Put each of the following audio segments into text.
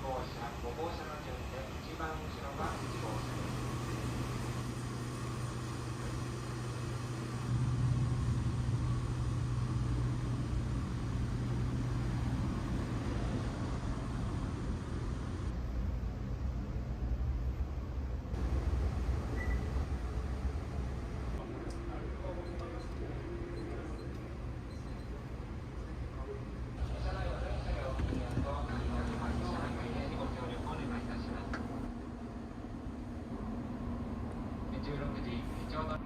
号車、5号車の順で一番後ろが1号車です。16時ちょうど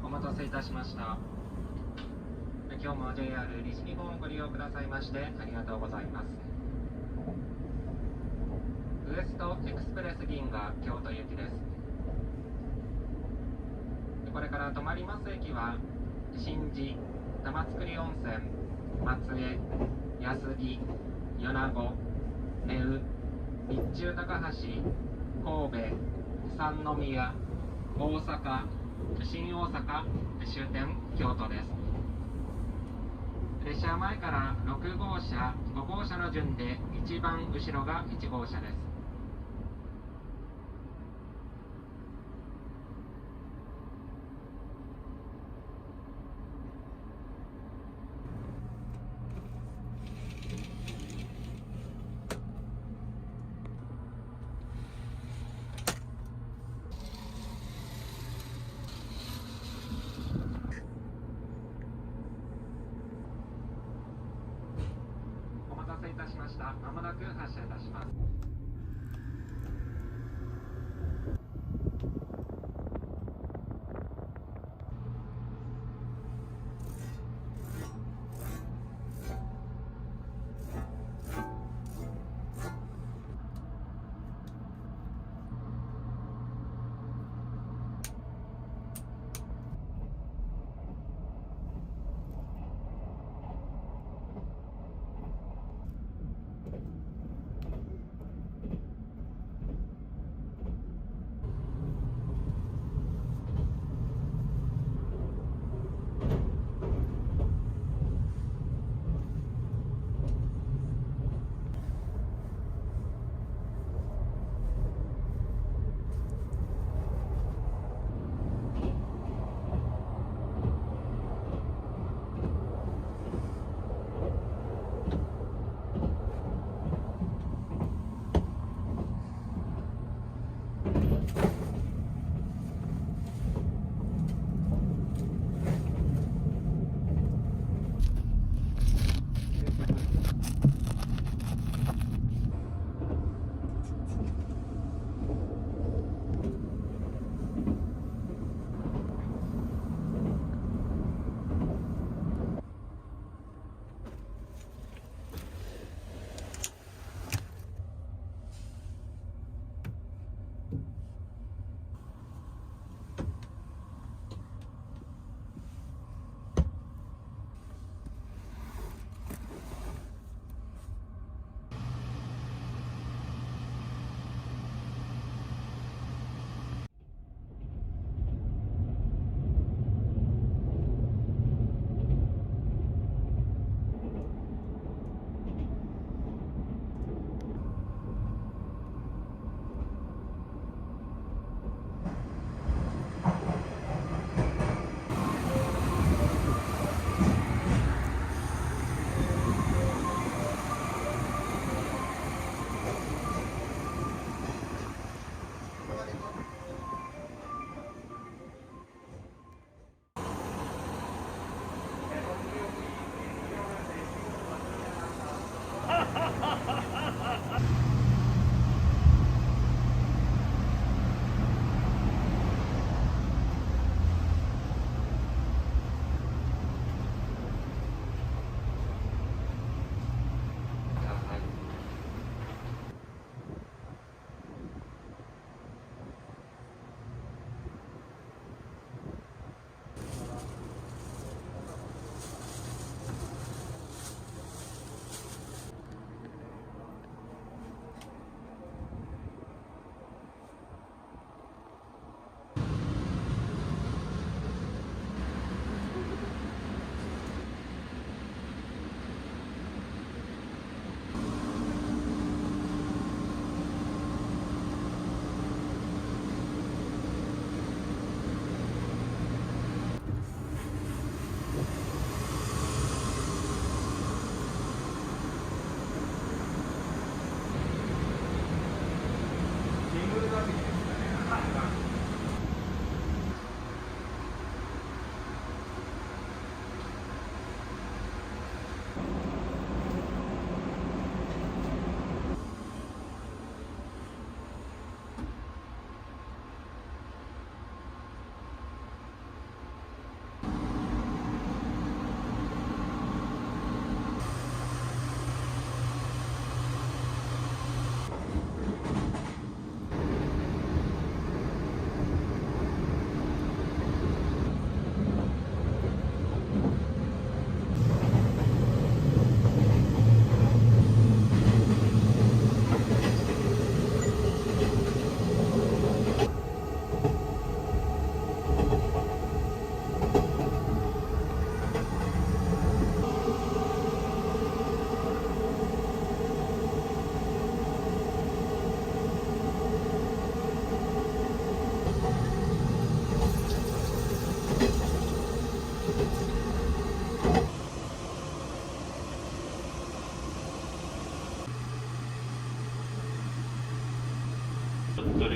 お待たせいたしました。今日も JR 西日本をご利用くださいましてありがとうございます。ウエストエクスプレス銀河京都行きです。これから止まります駅は新地、玉造温泉、松江、安来、米子、根羽、備中高橋、神戸、三宮、大阪、新大阪終点京都です。列車前から6号車、5号車の順で一番後ろが1号車です。お待たせいたしました。まもなく発車いたします。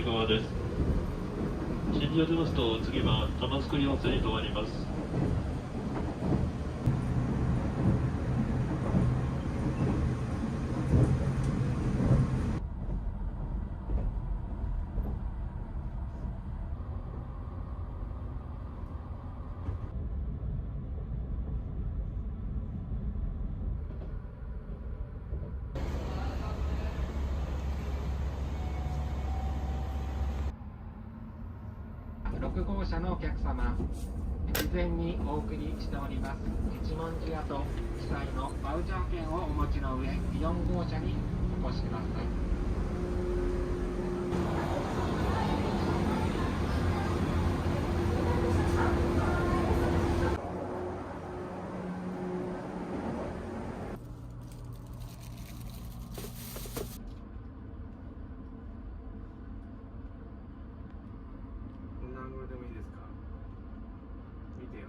側です。新宿を出ますと次は玉造温泉に停まります。6号車のお客様、事前にお送りしております一文字屋と記載のバウチャー券をお持ちの上、4号車にお越しください。何語でもいいですか？見てよ。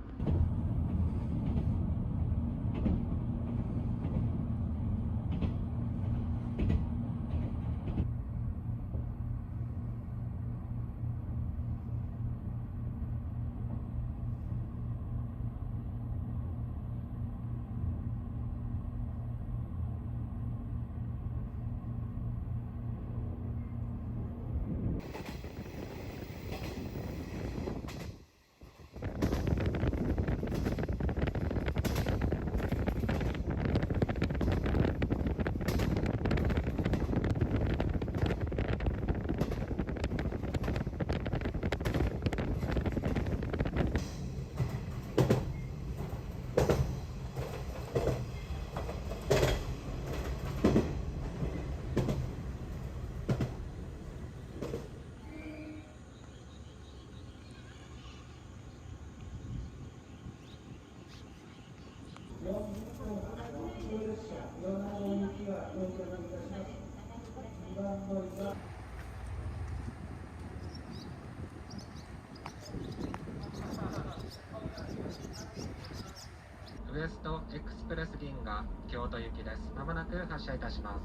ウエストエクスプレス銀河京都行きです。まもなく発車いたします。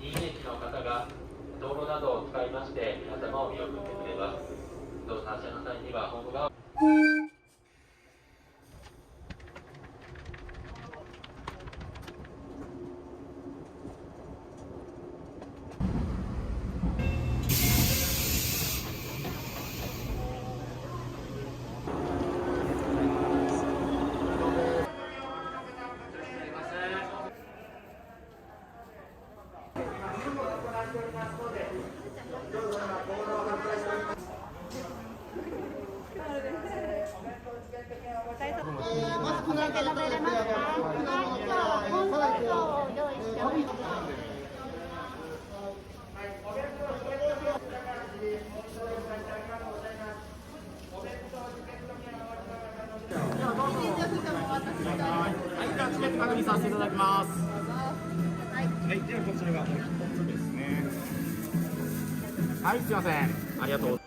新駅の方が道路などを使いまして皆様を見送ってくれます。どうぞ発車の際にはホーム側マスクだけ食べれますか？はい、コンソメを用意しております。はい、じゃあチケット確認させていただきます。はい、ではこちらがもう一つですね。はい、すいません。ありがとう。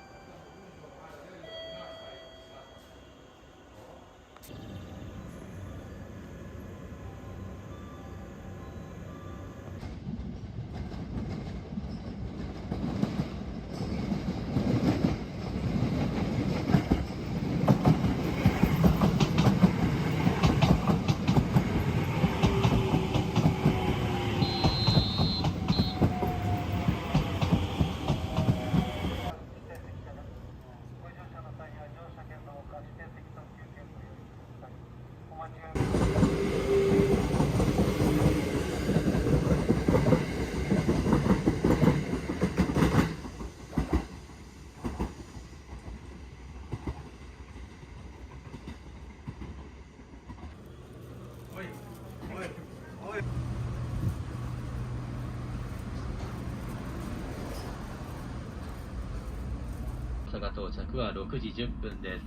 着は6時10分で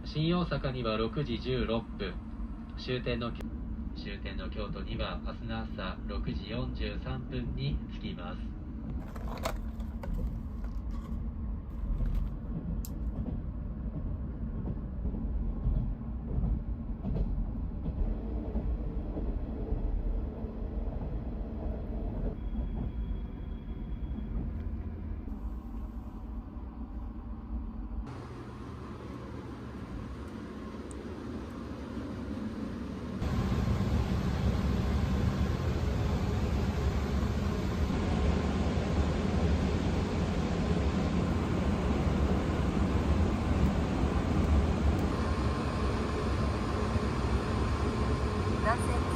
す。新大阪には6時16分、終点の京都には明日の朝6時43分に着きます。南西